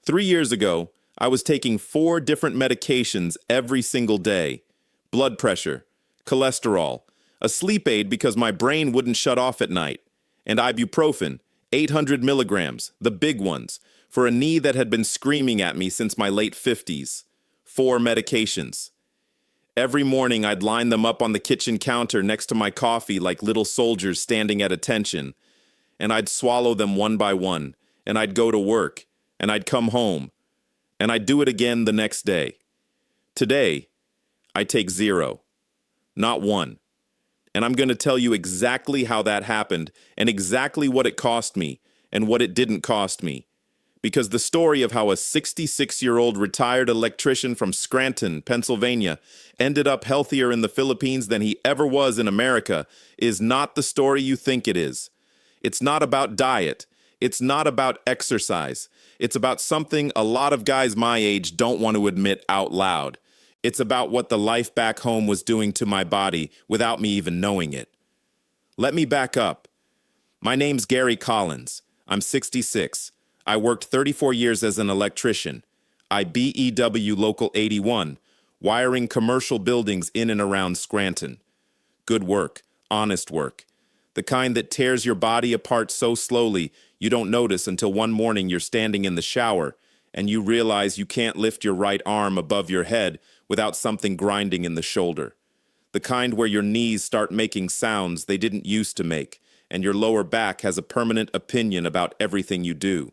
3 years ago, I was taking 4 different medications every single day: blood pressure, cholesterol, a sleep aid because my brain wouldn't shut off at night, and ibuprofen, 800 milligrams, the big ones, for a knee that had been screaming at me since my late 50s. 4 medications. Every morning I'd line them up on the kitchen counter next to my coffee like little soldiers standing at attention, and I'd swallow them one by one, and I'd go to work, and I'd come home, and I'd do it again the next day. Today, I take 0, not 1. And I'm going to tell you exactly how that happened and exactly what it cost me and what it didn't cost me. Because the story of how a 66-year-old retired electrician from Scranton, Pennsylvania, ended up healthier in the Philippines than he ever was in America is not the story you think it is. It's not about diet. It's not about exercise. It's about something a lot of guys my age don't want to admit out loud. It's about what the life back home was doing to my body without me even knowing it. Let me back up. My name's Gary Collins. I'm 66. I worked 34 years as an electrician. I BEW Local 81, wiring commercial buildings in and around Scranton. Good work, honest work. The kind that tears your body apart so slowly you don't notice until one morning you're standing in the shower and you realize you can't lift your right arm above your head without something grinding in the shoulder. The kind where your knees start making sounds they didn't used to make, and your lower back has a permanent opinion about everything you do.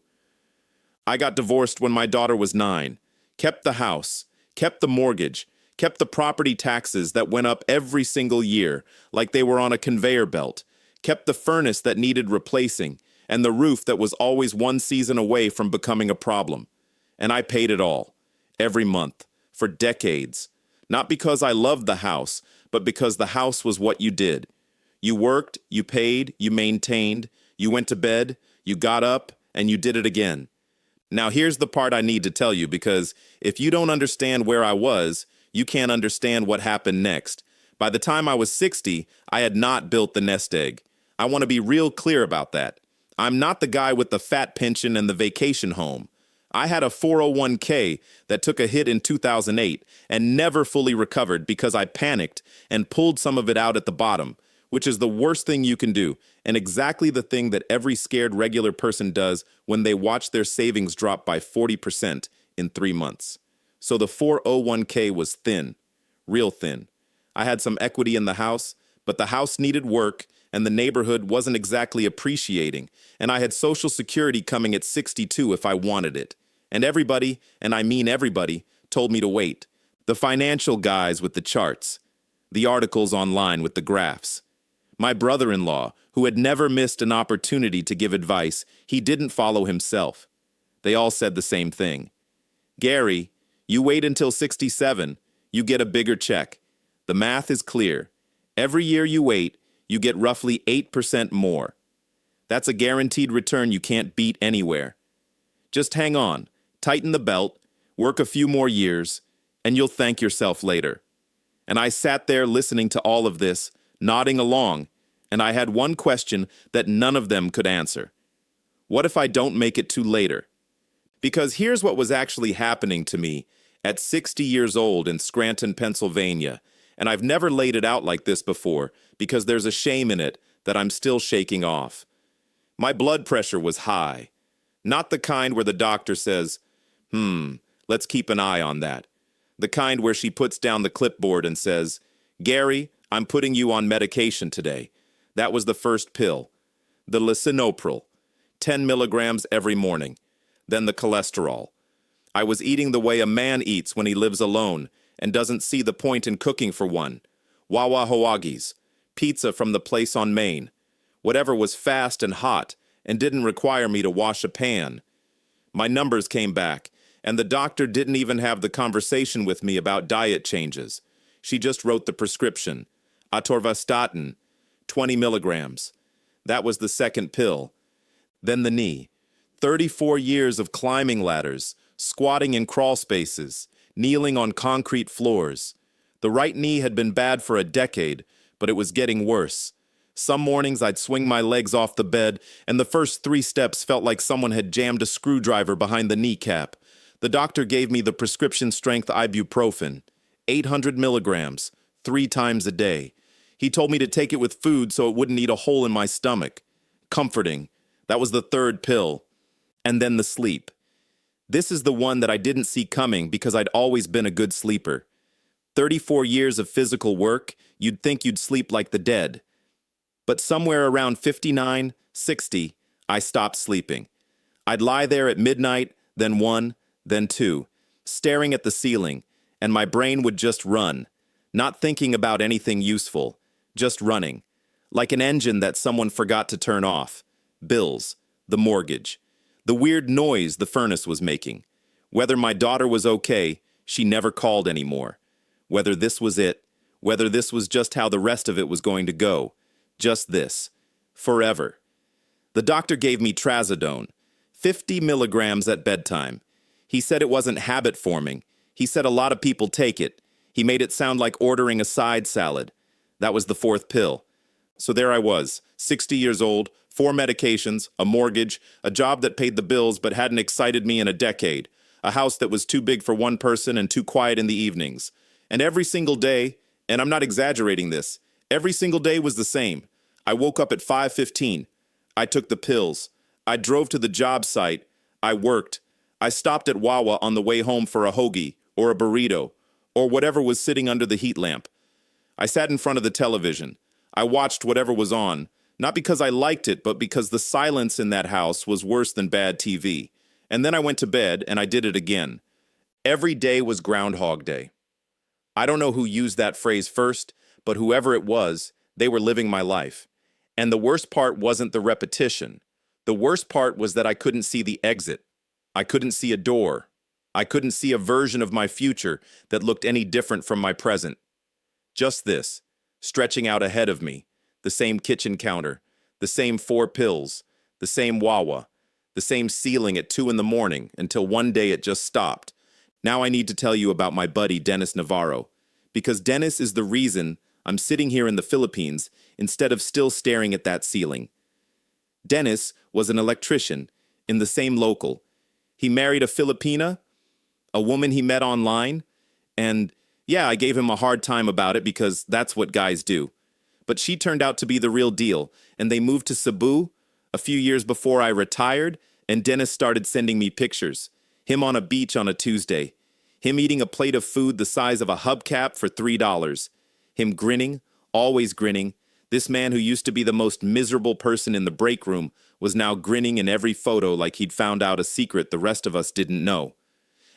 I got divorced when my daughter was 9, kept the house, kept the mortgage, kept the property taxes that went up every single year like they were on a conveyor belt, kept the furnace that needed replacing, and the roof that was always one season away from becoming a problem. And I paid it all, every month, for decades. Not because I loved the house, but because the house was what you did. You worked, you paid, you maintained, you went to bed, you got up, and you did it again. Now here's the part I need to tell you, because if you don't understand where I was, you can't understand what happened next. By the time I was 60, I had not built the nest egg. I want to be real clear about that. I'm not the guy with the fat pension and the vacation home. I had a 401k that took a hit in 2008 and never fully recovered because I panicked and pulled some of it out at the bottom, which is the worst thing you can do, and exactly the thing that every scared regular person does when they watch their savings drop by 40% in 3 months. So the 401k was thin, real thin. I had some equity in the house, but the house needed work, and the neighborhood wasn't exactly appreciating, and I had Social Security coming at 62 if I wanted it. And everybody, and I mean everybody, told me to wait. The financial guys with the charts, the articles online with the graphs. My brother-in-law, who had never missed an opportunity to give advice, he didn't follow himself. They all said the same thing. Gary, you wait until 67, you get a bigger check. The math is clear. Every year you wait, you get roughly 8% more. That's a guaranteed return you can't beat anywhere. Just hang on, tighten the belt, work a few more years, and you'll thank yourself later. And I sat there listening to all of this, nodding along, and I had one question that none of them could answer. What if I don't make it to later? Because here's what was actually happening to me at 60 years old in Scranton, Pennsylvania, and I've never laid it out like this before because there's a shame in it that I'm still shaking off. My blood pressure was high. Not the kind where the doctor says, let's keep an eye on that. The kind where she puts down the clipboard and says, Gary, I'm putting you on medication today. That was the first pill. The lisinopril, 10 milligrams every morning. Then the cholesterol. I was eating the way a man eats when he lives alone and doesn't see the point in cooking for one. Wawa Hawagis, pizza from the place on Main. Whatever was fast and hot and didn't require me to wash a pan. My numbers came back, and the doctor didn't even have the conversation with me about diet changes. She just wrote the prescription. Atorvastatin, 20 milligrams. That was the second pill. Then the knee. 34 years of climbing ladders, squatting in crawl spaces, kneeling on concrete floors. The right knee had been bad for a decade, but it was getting worse. Some mornings I'd swing my legs off the bed, and the first 3 steps felt like someone had jammed a screwdriver behind the kneecap. The doctor gave me the prescription-strength ibuprofen, 800 milligrams, 3 times a day. He told me to take it with food so it wouldn't eat a hole in my stomach. Comforting. That was the 3rd pill. And then the sleep. This is the one that I didn't see coming because I'd always been a good sleeper. 34 years of physical work, you'd think you'd sleep like the dead. But somewhere around 59, 60, I stopped sleeping. I'd lie there at midnight, then 1, then 2, staring at the ceiling, and my brain would just run, not thinking about anything useful, just running, like an engine that someone forgot to turn off. Bills, the mortgage, the weird noise the furnace was making. Whether my daughter was okay, she never called anymore. Whether this was it, whether this was just how the rest of it was going to go. Just this. Forever. The doctor gave me trazodone, 50 milligrams at bedtime. He said it wasn't habit-forming. He said a lot of people take it. He made it sound like ordering a side salad. That was the 4th pill. So there I was, 60 years old, 4 medications, a mortgage, a job that paid the bills but hadn't excited me in a decade, a house that was too big for one person and too quiet in the evenings. And every single day, and I'm not exaggerating this, every single day was the same. I woke up at 5:15. I took the pills. I drove to the job site. I worked. I stopped at Wawa on the way home for a hoagie or a burrito or whatever was sitting under the heat lamp. I sat in front of the television. I watched whatever was on, not because I liked it, but because the silence in that house was worse than bad TV. And then I went to bed and I did it again. Every day was Groundhog Day. I don't know who used that phrase first, but whoever it was, they were living my life. And the worst part wasn't the repetition. The worst part was that I couldn't see the exit. I couldn't see a door. I couldn't see a version of my future that looked any different from my present. Just this, stretching out ahead of me, the same kitchen counter, the same 4 pills, the same Wawa, the same ceiling at 2 in the morning until one day it just stopped. Now I need to tell you about my buddy Dennis Navarro, because Dennis is the reason I'm sitting here in the Philippines instead of still staring at that ceiling. Dennis was an electrician in the same local. He married a Filipina, a woman he met online, and yeah, I gave him a hard time about it because that's what guys do. But she turned out to be the real deal, and they moved to Cebu a few years before I retired, and Dennis started sending me pictures. Him on a beach on a Tuesday. Him eating a plate of food the size of a hubcap for $3. Him grinning, always grinning. This man who used to be the most miserable person in the break room was now grinning in every photo like he'd found out a secret the rest of us didn't know.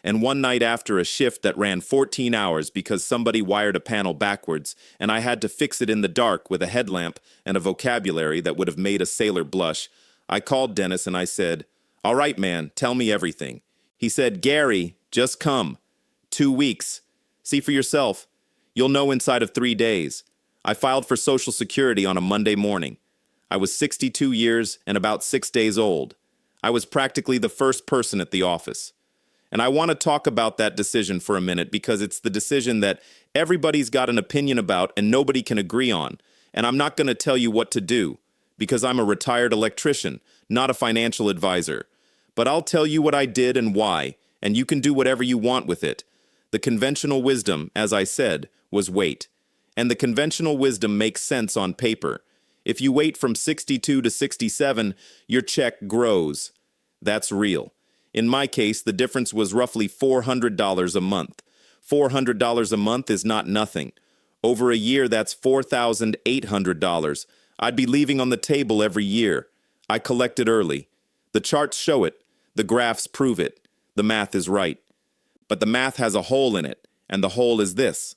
And one night after a shift that ran 14 hours because somebody wired a panel backwards, and I had to fix it in the dark with a headlamp and a vocabulary that would have made a sailor blush, I called Dennis and I said, "All right, man, tell me everything." He said, "Gary, just come. 2 weeks. See for yourself. You'll know inside of 3 days." I filed for Social Security on a Monday morning. I was 62 years and about 6 days old. I was practically the first person at the office. And I want to talk about that decision for a minute because it's the decision that everybody's got an opinion about and nobody can agree on. And I'm not going to tell you what to do because I'm a retired electrician, not a financial advisor. But I'll tell you what I did and why, and you can do whatever you want with it. The conventional wisdom, as I said, was wait. And the conventional wisdom makes sense on paper. If you wait from 62 to 67, your check grows. That's real. In my case, the difference was roughly $400 a month. $400 a month is not nothing. Over a year, that's $4,800. I'd be leaving on the table every year. I collected early. The charts show it. The graphs prove it. The math is right. But the math has a hole in it, and the hole is this.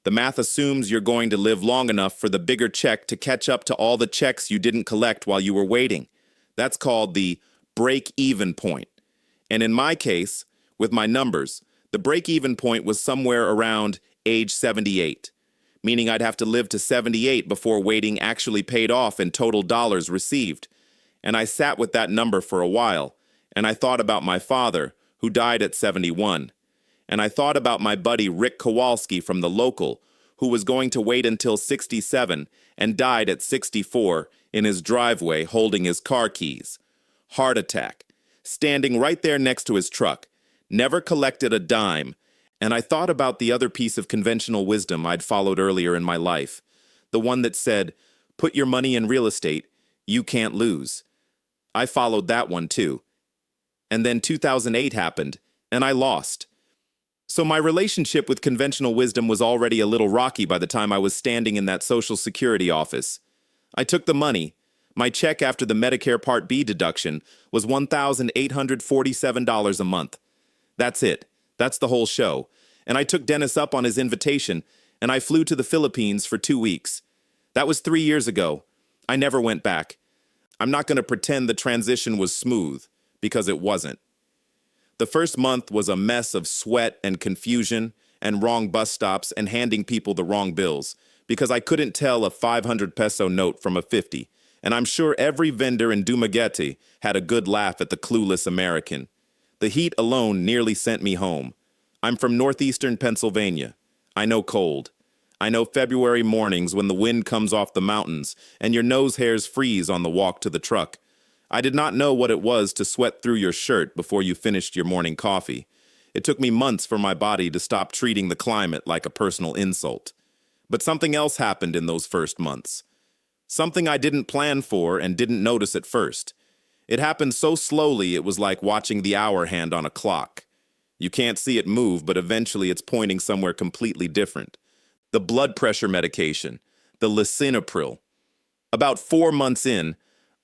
The math assumes you're going to live long enough for the bigger check to catch up to all the checks you didn't collect while you were waiting. That's called the break-even point. And in my case, with my numbers, the break-even point was somewhere around age 78, meaning I'd have to live to 78 before waiting actually paid off in total dollars received. And I sat with that number for a while, and I thought about my father, who died at 71. And I thought about my buddy Rick Kowalski from the local, who was going to wait until 67 and died at 64 in his driveway holding his car keys. Heart attack. Standing right there next to his truck. Never collected a dime. And I thought about the other piece of conventional wisdom I'd followed earlier in my life. The one that said, put your money in real estate, you can't lose. I followed that one too. And then 2008 happened, and I lost. So my relationship with conventional wisdom was already a little rocky by the time I was standing in that Social Security office. I took the money. My check after the Medicare Part B deduction was $1,847 a month. That's it. That's the whole show. And I took Dennis up on his invitation, and I flew to the Philippines for 2 weeks. That was 3 years ago. I never went back. I'm not going to pretend the transition was smooth, because it wasn't. The first month was a mess of sweat and confusion and wrong bus stops and handing people the wrong bills, because I couldn't tell a 500 peso note from a 50, and I'm sure every vendor in Dumaguete had a good laugh at the clueless American. The heat alone nearly sent me home. I'm from northeastern Pennsylvania. I know cold. I know February mornings when the wind comes off the mountains and your nose hairs freeze on the walk to the truck. I did not know what it was to sweat through your shirt before you finished your morning coffee. It took me months for my body to stop treating the climate like a personal insult. But something else happened in those first months. Something I didn't plan for and didn't notice at first. It happened so slowly it was like watching the hour hand on a clock. You can't see it move, but eventually it's pointing somewhere completely different. The blood pressure medication, the lisinopril. About 4 months in,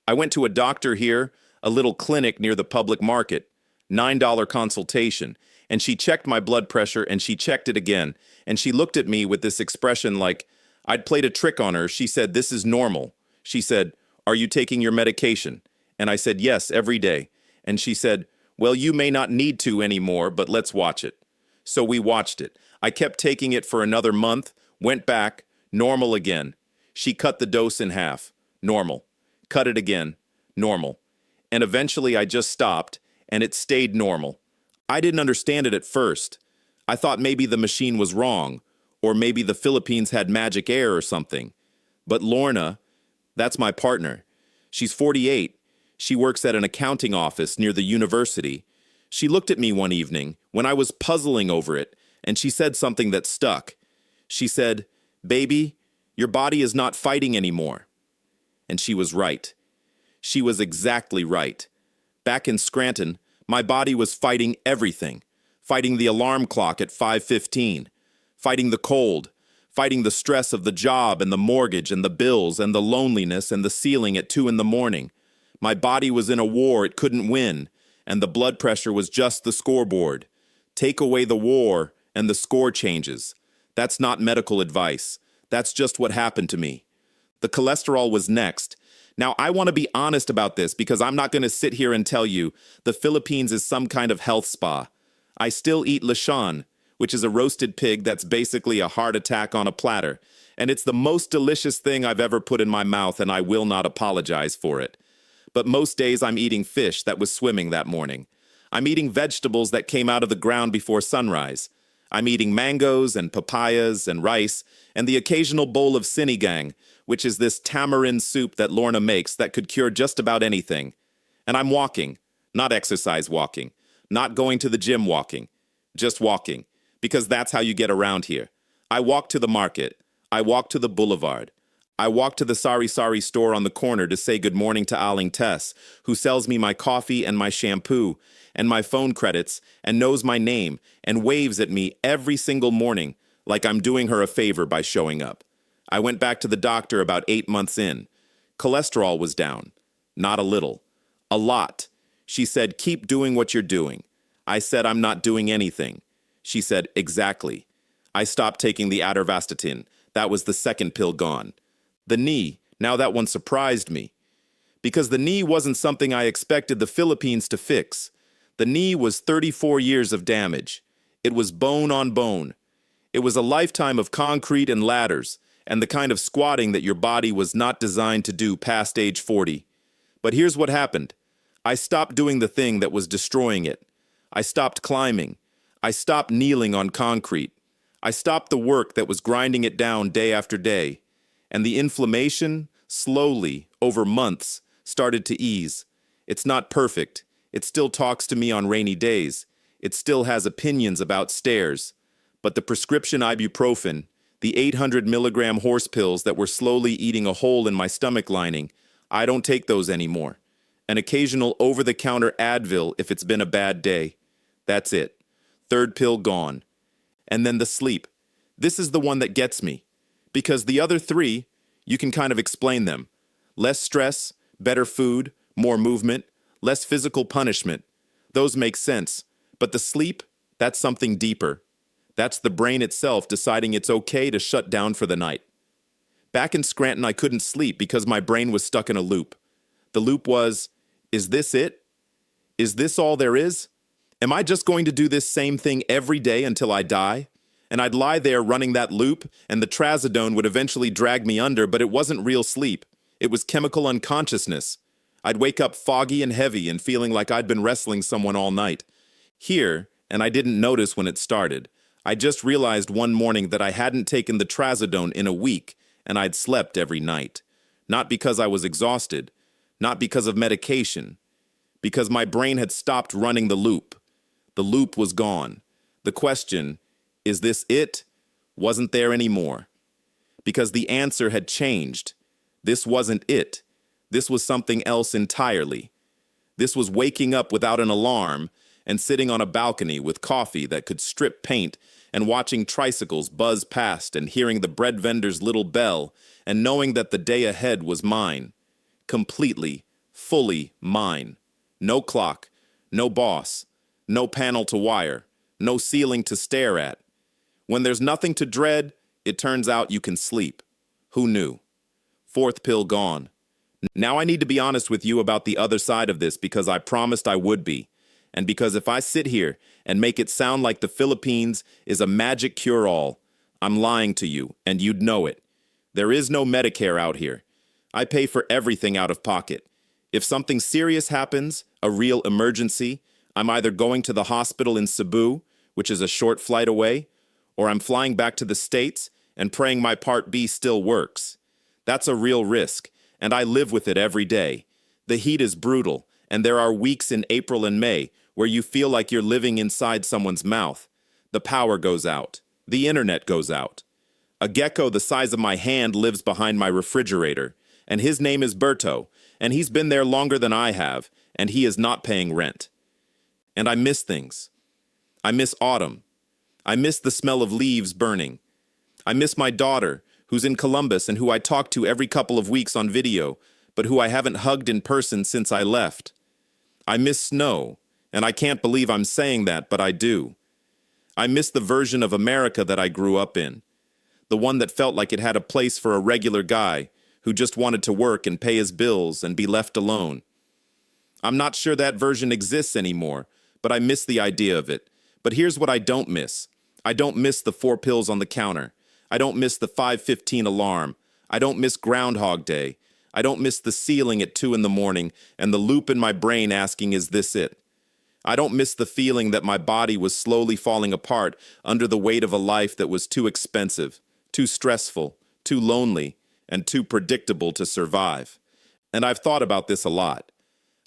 I went to a doctor here, a little clinic near the public market, $9 consultation, and she checked my blood pressure and she checked it again, and she looked at me with this expression like I'd played a trick on her. She said, "This is normal." She said, "Are you taking your medication?" And I said, "Yes, every day." And she said, "Well, you may not need to anymore, but let's watch it." So we watched it. I kept taking it for another month, went back, normal again. She cut the dose in half, normal. Cut it again, normal. And eventually I just stopped, and it stayed normal. I didn't understand it at first. I thought maybe the machine was wrong, or maybe the Philippines had magic air or something. But Lorna, that's my partner. She's 48. She works at an accounting office near the university. She looked at me one evening when I was puzzling over it, and she said something that stuck. She said, "Baby, your body is not fighting anymore." And she was right. She was exactly right. Back in Scranton, my body was fighting everything. Fighting the alarm clock at 5:15. Fighting the cold. Fighting the stress of the job and the mortgage and the bills and the loneliness and the ceiling at 2 in the morning. My body was in a war it couldn't win, and the blood pressure was just the scoreboard. Take away the war, and the score changes. That's not medical advice. That's just what happened to me. The cholesterol was next. Now, I want to be honest about this because I'm not going to sit here and tell you the Philippines is some kind of health spa. I still eat lechon, which is a roasted pig that's basically a heart attack on a platter, and it's the most delicious thing I've ever put in my mouth, and I will not apologize for it. But most days I'm eating fish that was swimming that morning. I'm eating vegetables that came out of the ground before sunrise. I'm eating mangoes and papayas and rice and the occasional bowl of sinigang, which is this tamarind soup that Lorna makes that could cure just about anything. And I'm walking, not exercise walking, not going to the gym walking, just walking, because that's how you get around here. I walk to the market. I walk to the boulevard. I walk to the sari-sari store on the corner to say good morning to Aling Tess, who sells me my coffee and my shampoo and my phone credits and knows my name and waves at me every single morning like I'm doing her a favor by showing up. I went back to the doctor about 8 months in. Cholesterol was down. Not a little. A lot. She said, "Keep doing what you're doing." I said, "I'm not doing anything." She said, "Exactly." I stopped taking the atorvastatin. That was the second pill gone. The knee, now that one surprised me. Because the knee wasn't something I expected the Philippines to fix. The knee was 34 years of damage. It was bone on bone. It was a lifetime of concrete and ladders, and the kind of squatting that your body was not designed to do past age 40. But here's what happened. I stopped doing the thing that was destroying it. I stopped climbing. I stopped kneeling on concrete. I stopped the work that was grinding it down day after day. And the inflammation, slowly, over months, started to ease. It's not perfect. It still talks to me on rainy days. It still has opinions about stairs. But the prescription ibuprofen, the 800 milligram horse pills that were slowly eating a hole in my stomach lining, I don't take those anymore. An occasional over-the-counter Advil if it's been a bad day. That's it. Third pill gone. And then the sleep. This is the one that gets me. Because the other three, you can kind of explain them. Less stress, better food, more movement, less physical punishment. Those make sense. But the sleep, that's something deeper. That's the brain itself deciding it's okay to shut down for the night. Back in Scranton, I couldn't sleep because my brain was stuck in a loop. The loop was, is this it? Is this all there is? Am I just going to do this same thing every day until I die? And I'd lie there running that loop, and the trazodone would eventually drag me under, but it wasn't real sleep. It was chemical unconsciousness. I'd wake up foggy and heavy and feeling like I'd been wrestling someone all night. Here, and I didn't notice when it started, I just realized one morning that I hadn't taken the trazodone in a week, and I'd slept every night. Not because I was exhausted, not because of medication, because my brain had stopped running the loop. The loop was gone. The question, is this it? Wasn't there anymore. Because the answer had changed. This wasn't it. This was something else entirely. This was waking up without an alarm and sitting on a balcony with coffee that could strip paint and watching tricycles buzz past and hearing the bread vendor's little bell and knowing that the day ahead was mine. Completely, fully mine. No clock, no boss, no panel to wire, no ceiling to stare at. When there's nothing to dread, it turns out you can sleep. Who knew? Fourth pill gone. Now I need to be honest with you about the other side of this because I promised I would be. And because if I sit here and make it sound like the Philippines is a magic cure-all, I'm lying to you, and you'd know it. There is no Medicare out here. I pay for everything out of pocket. If something serious happens, a real emergency, I'm either going to the hospital in Cebu, which is a short flight away, or I'm flying back to the States and praying my Part B still works. That's a real risk, and I live with it every day. The heat is brutal, and there are weeks in April and May where you feel like you're living inside someone's mouth. The power goes out. The internet goes out. A gecko the size of my hand lives behind my refrigerator, and his name is Berto, and he's been there longer than I have, and he is not paying rent. And I miss things. I miss autumn. I miss the smell of leaves burning. I miss my daughter, who's in Columbus and who I talk to every couple of weeks on video, but who I haven't hugged in person since I left. I miss snow, and I can't believe I'm saying that, but I do. I miss the version of America that I grew up in, the one that felt like it had a place for a regular guy who just wanted to work and pay his bills and be left alone. I'm not sure that version exists anymore, but I miss the idea of it. But here's what I don't miss. I don't miss the 4 pills on the counter. I don't miss the 5:15 alarm. I don't miss Groundhog Day. I don't miss the ceiling at 2 in the morning and the loop in my brain asking, is this it? I don't miss the feeling that my body was slowly falling apart under the weight of a life that was too expensive, too stressful, too lonely, and too predictable to survive. And I've thought about this a lot.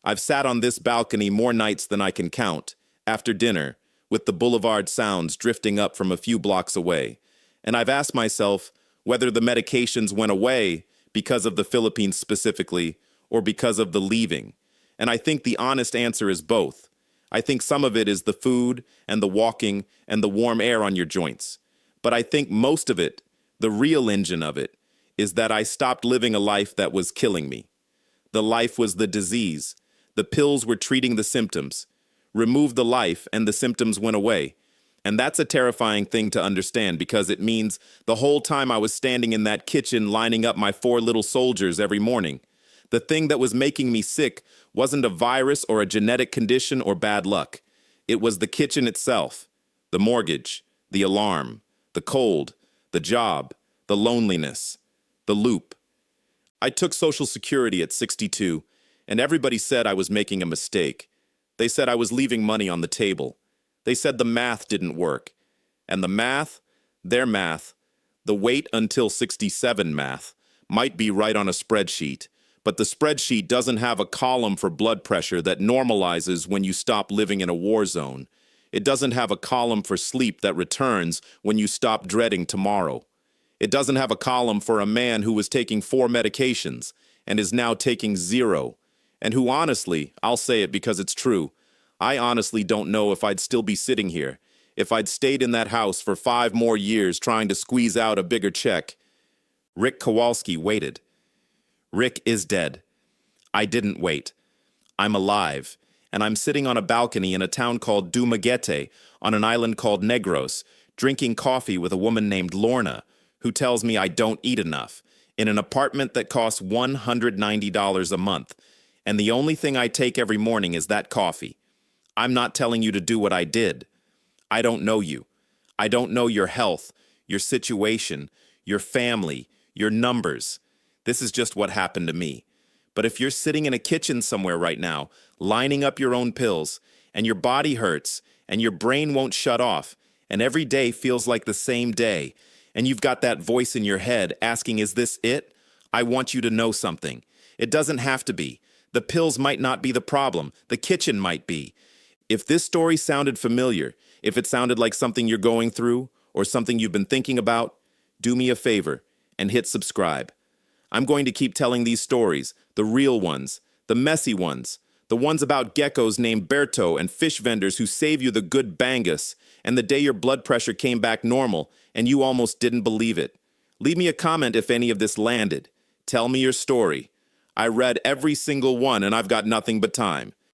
I've sat on this balcony more nights than I can count, after dinner, with the boulevard sounds drifting up from a few blocks away. And I've asked myself whether the medications went away because of the Philippines specifically, or because of the leaving. And I think the honest answer is both. I think some of it is the food and the walking and the warm air on your joints. But I think most of it, the real engine of it, is that I stopped living a life that was killing me. The life was the disease. The pills were treating the symptoms. Remove the life and the symptoms went away. And that's a terrifying thing to understand because it means the whole time I was standing in that kitchen lining up my 4 little soldiers every morning, the thing that was making me sick wasn't a virus or a genetic condition or bad luck. It was the kitchen itself, the mortgage, the alarm, the cold, the job, the loneliness, the loop. I took Social Security at 62, and everybody said I was making a mistake. They said I was leaving money on the table. They said the math didn't work. And the math, their math, the wait until 67 math, might be right on a spreadsheet, but the spreadsheet doesn't have a column for blood pressure that normalizes when you stop living in a war zone. It doesn't have a column for sleep that returns when you stop dreading tomorrow. It doesn't have a column for a man who was taking 4 medications and is now taking 0, and who honestly, I'll say it because it's true, I honestly don't know if I'd still be sitting here, if I'd stayed in that house for 5 more years trying to squeeze out a bigger check. Rick Kowalski waited. Rick is dead. I didn't wait. I'm alive, and I'm sitting on a balcony in a town called Dumaguete on an island called Negros, drinking coffee with a woman named Lorna, who tells me I don't eat enough, in an apartment that costs $190 a month, and the only thing I take every morning is that coffee. I'm not telling you to do what I did. I don't know you. I don't know your health, your situation, your family, your numbers. This is just what happened to me. But if you're sitting in a kitchen somewhere right now, lining up your own pills, and your body hurts, and your brain won't shut off, and every day feels like the same day, and you've got that voice in your head asking, is this it? I want you to know something. It doesn't have to be. The pills might not be the problem. The kitchen might be. If this story sounded familiar, if it sounded like something you're going through or something you've been thinking about, do me a favor and hit subscribe. I'm going to keep telling these stories, the real ones, the messy ones, the ones about geckos named Berto and fish vendors who save you the good bangus, and the day your blood pressure came back normal and you almost didn't believe it. Leave me a comment if any of this landed. Tell me your story. I read every single one and I've got nothing but time.